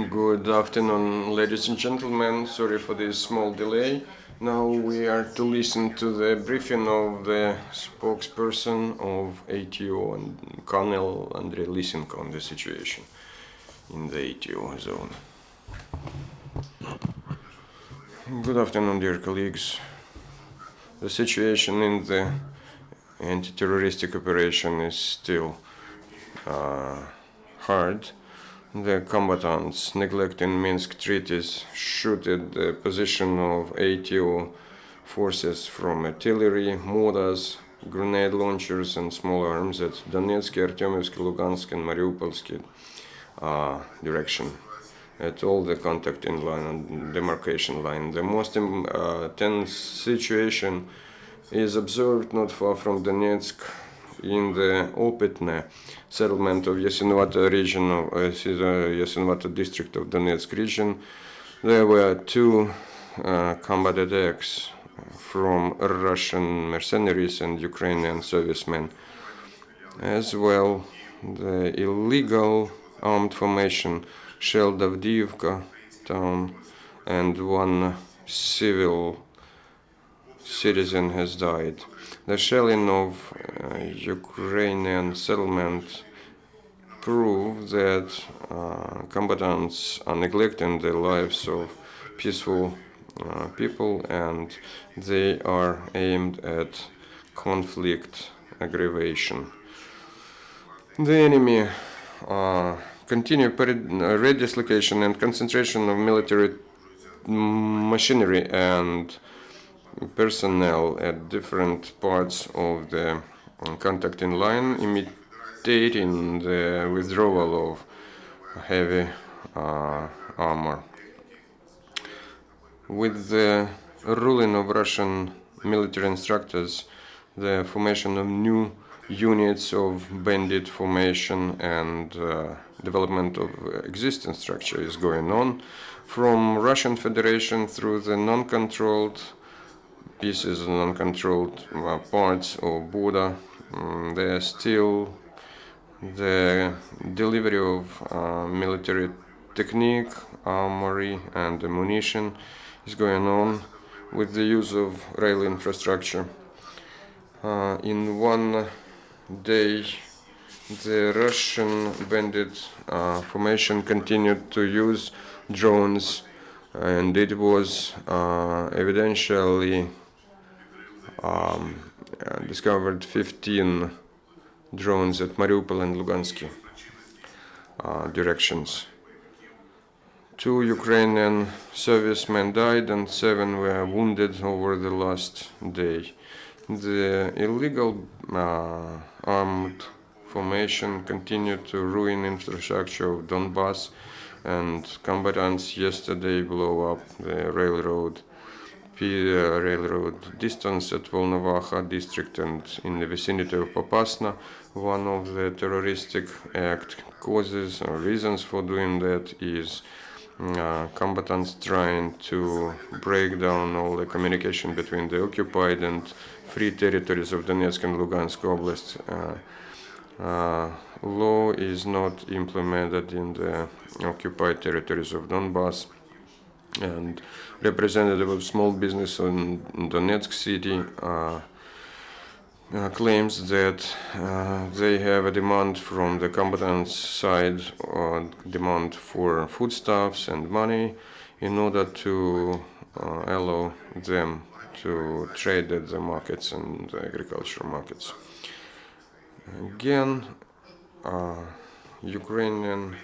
Good afternoon, ladies and gentlemen. Sorry for this small delay. Now we are to listen to the briefing of the spokesperson of ATO and Colonel Andriy Lysenko on the situation in the ATO zone. Good afternoon, dear colleagues. The situation in the anti-terroristic operation is still hard. The combatants, neglecting Minsk treaties, shoot at the position of ATO forces from artillery, mortars, grenade launchers and small arms at Donetsk, Artyomovsk, Lugansk and Mariupolsk direction at all the contact in line and demarcation line. The most tense situation is observed not far from Donetsk in the Opitne settlement of Yasenovata region of Yasenovata district of Donetsk region. There were two combat attacks from Russian mercenaries and Ukrainian servicemen. As well, the illegal armed formation shelled Avdiivka town and one civil citizen has died. The shelling of Ukrainian settlement prove that combatants are neglecting the lives of peaceful people and they are aimed at conflict aggravation. The enemy continue redislocation and concentration of military machinery and personnel at different parts of the contacting line, imitating the withdrawal of heavy armor. With the ruling of Russian military instructors, the formation of new units of bandit formation and development of existing structure is going on from Russian Federation through the non-controlled pieces and non-controlled parts of border. There still the delivery of military technique, armory and ammunition is going on with the use of rail infrastructure. In one day, the Russian bandit formation continued to use drones, and it was evidentially discovered 15 drones at Mariupol and Lugansk directions. 2 Ukrainian servicemen died and 7 were wounded over the last day. The illegal armed formation continued to ruin infrastructure of Donbass, and combatants yesterday blew up the railroad distance at Volnovakha district and in the vicinity of Popasna. One of the terroristic act causes or reasons for doing that is combatants trying to break down all the communication between the occupied and free territories of Donetsk and Lugansk Oblast. Law is not implemented in the occupied territories of Donbass, and representative of small business in Donetsk city claims that they have a demand from the combatants' side, demand for foodstuffs and money in order to allow them to trade at the markets and the agricultural markets. Again, Ukrainian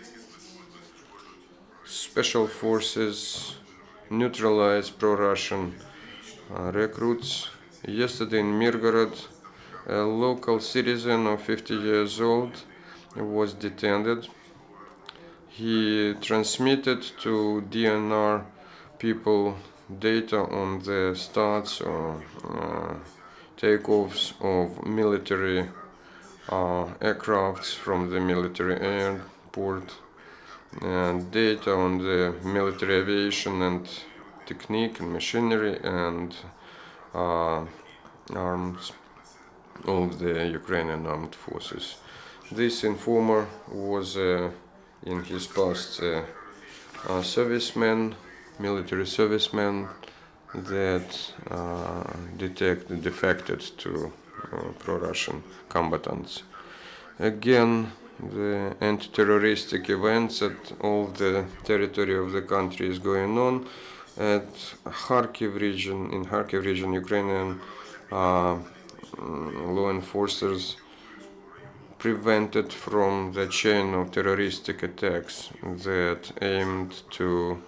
special forces neutralized pro-Russian recruits. Yesterday in Mirgorod, a local citizen of 50 years old was detained. He transmitted to DNR people data on the starts or takeoffs of military aircrafts from the military airport, and data on the military aviation and technique and machinery and arms of the Ukrainian armed forces. This informer was in his past servicemen, military servicemen that defected to pro-Russian combatants. Again, the anti-terroristic events at all the territory of the country is going on. At Kharkiv region, in Kharkiv region, Ukrainian law enforcers prevented from the chain of terroristic attacks that aimed to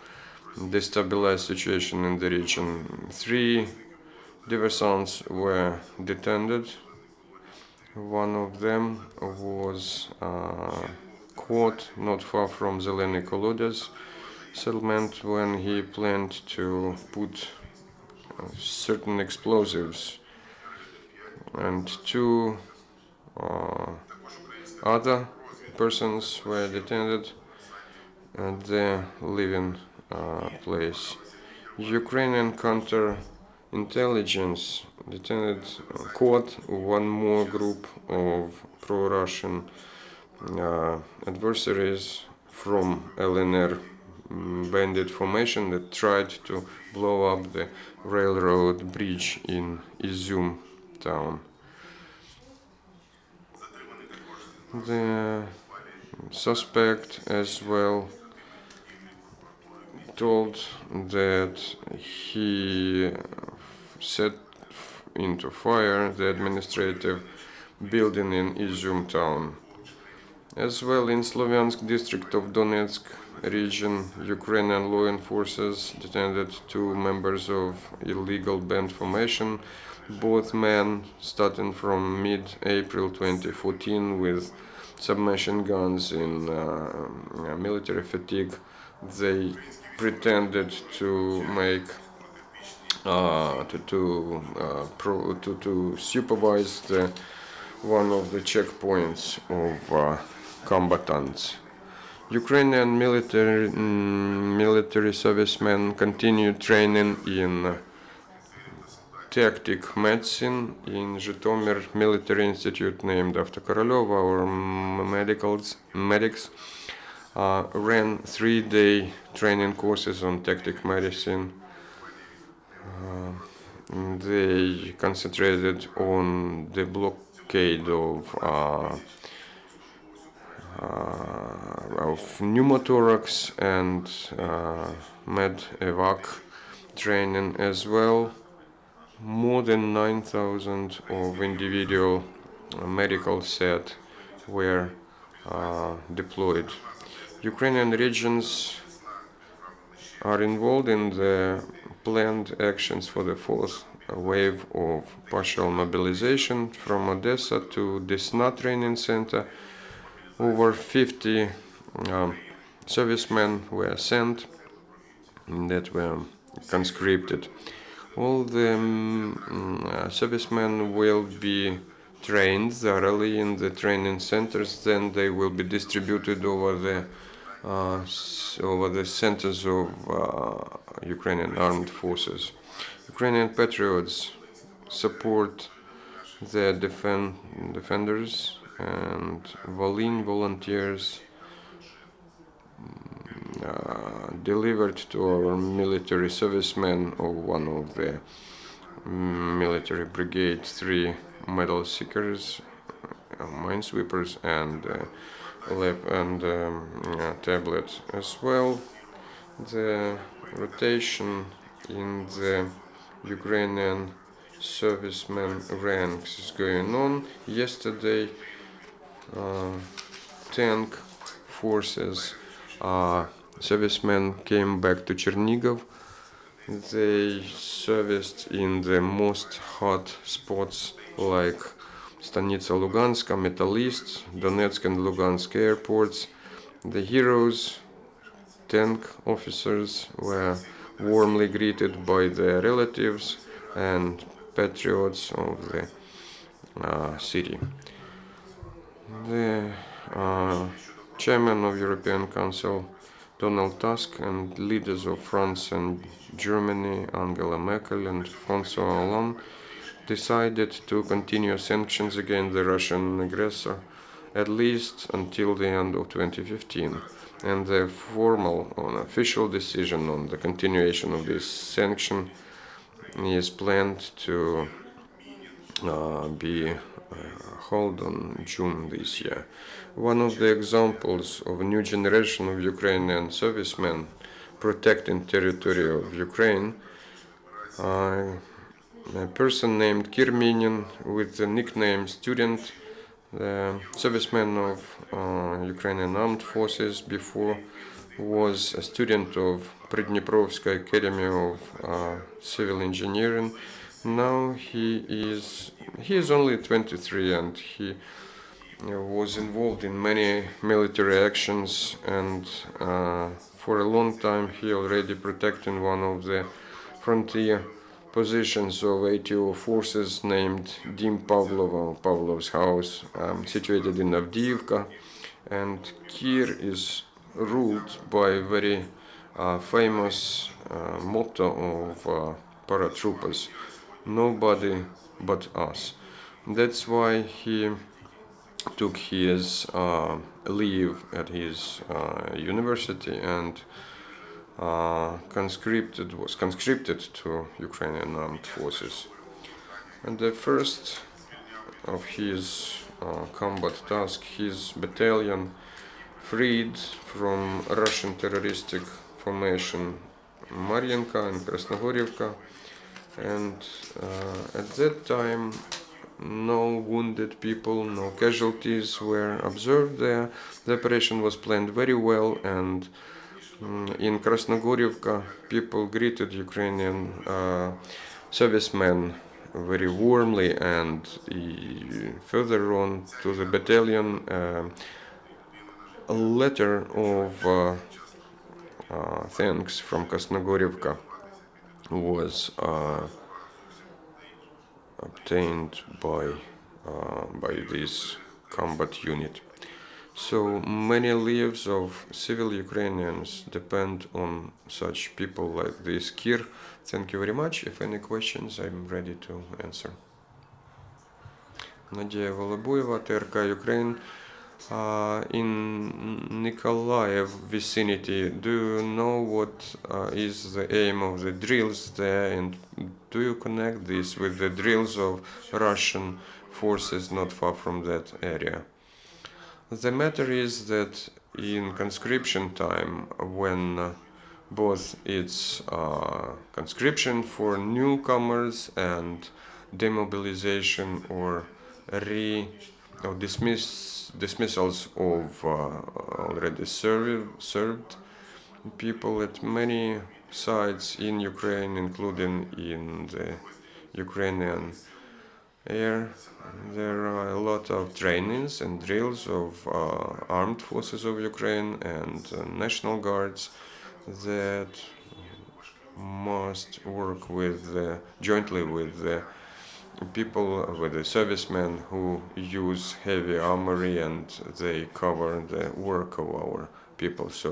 destabilize situation in the region. 3 diversants were detained. One of them was caught not far from Zeleny Kolodez settlement when he planned to put certain explosives, and 2 other persons were detained at the living place. Ukrainian counterintelligence caught one more group of pro-Russian adversaries from LNR bandit formation that tried to blow up the railroad bridge in Izum town. The suspect as well told that he set into fire the administrative building in Izum town. As well, in Slovyansk district of Donetsk region, Ukrainian law enforcers detained 2 members of illegal band formation, both men starting from mid-April 2014 with submachine guns in military fatigue. They pretended to make to supervise one of the checkpoints of combatants. Ukrainian military servicemen continued training in tactic medicine in Zhytomyr Military Institute, named after Korolov. Our medics ran 3-day training courses on tactic medicine. They concentrated on the blockade of pneumothorax and med-evac training as well. More than 9,000 of individual medical set were deployed. Ukrainian regions are involved in the planned actions for the 4th wave of partial mobilization from Odessa to Desna training center. Over 50 servicemen were sent that were conscripted. All the servicemen will be trained thoroughly in the training centers, then they will be distributed over the centers of Ukrainian armed forces. Ukrainian patriots support the defenders, and Volyn volunteers delivered to our military servicemen of one of the military brigade 3 medal seekers, minesweepers, and tablet as well. The rotation in the Ukrainian servicemen ranks is going on. Yesterday, tank forces servicemen came back to Chernigov. They serviced in the most hot spots like Stanitsa Luganska, Metalist, Donetsk and Lugansk airports. The heroes, tank officers, were warmly greeted by their relatives and patriots of the city. The chairman of European Council, Donald Tusk, and leaders of France and Germany, Angela Merkel and François Hollande, decided to continue sanctions against the Russian aggressor at least until the end of 2015. and the formal or official decision on the continuation of this sanction is planned to be held on June this year. One of the examples of a new generation of Ukrainian servicemen protecting territory of Ukraine, a person named Kirminin with the nickname Student, the serviceman of Ukrainian Armed Forces, before was a student of Pridniprovsky Academy of Civil Engineering. Now he is only 23, and he was involved in many military actions, and for a long time he already protected one of the frontier positions of ATO forces named Dim Pavlov, Pavlov's house, situated in Avdiivka. And Kir is ruled by a very famous motto of paratroopers: nobody but us. That's why he took his leave at his university and was conscripted to Ukrainian armed forces. And the first of his combat task, his battalion freed from Russian terroristic formation Maryenka and Krasnogorivka, and at that time no wounded people, no casualties were observed there. The operation was planned very well, and in Krasnogorivka people greeted Ukrainian servicemen very warmly, and further on to the battalion a letter of thanks from Krasnogorivka was obtained by this combat unit. So many lives of civil Ukrainians depend on such people like this. Kir, thank you very much. If any questions, I'm ready to answer. Nadia Volobuyeva, TRK Ukraine. In Nikolaev vicinity, do you know what is the aim of the drills there, and do you connect this with the drills of Russian forces not far from that area? The matter is that in conscription time, when both it's conscription for newcomers and demobilization or dismissals of already served people at many sites in Ukraine, including in the Ukrainian air, there are a lot of trainings and drills of armed forces of Ukraine and national guards that must work jointly with the people, with the servicemen who use heavy armory, and they cover the work of our people. So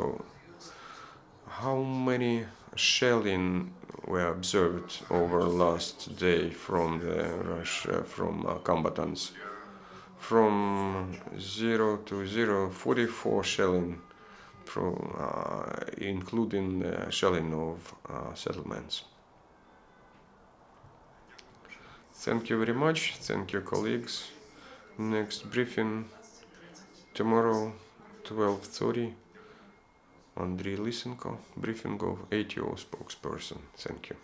how many shelling were observed over last day from combatants? From 0 to 0, 44 shelling, including shelling of settlements. Thank you very much. Thank you, colleagues. Next briefing tomorrow, 12:30. Andriy Lysenko, briefing of ATO spokesperson. Thank you.